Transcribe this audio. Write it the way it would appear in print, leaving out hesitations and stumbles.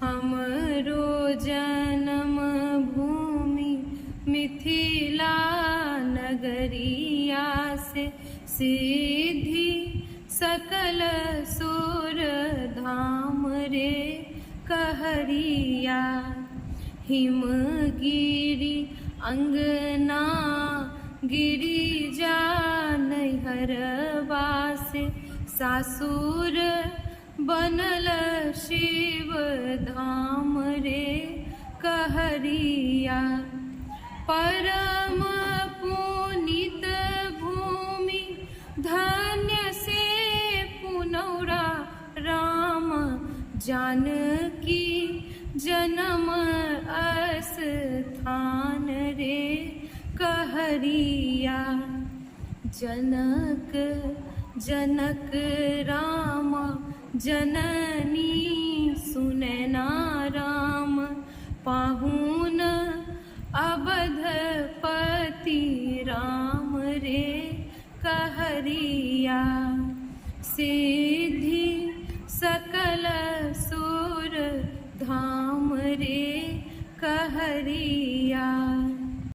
हमरो जन्म भूमि मिथिला नगरिया से सिद्धि सकल सुर धाम रे कहरिया। हिमगिरि अंगना गिरिजा नैहरवा से सासुर बनल शिव धाम रे कहरिया। परम पुनीत भूमि धन्य से पुनौरा राम जानकी जन्म स्थान रे कहरिया। जनक जनक राम जननी सुनैना राम पाहुन अवधपति राम रे कहरिया। सिद्धि सकल सुर धाम रे कहरिया।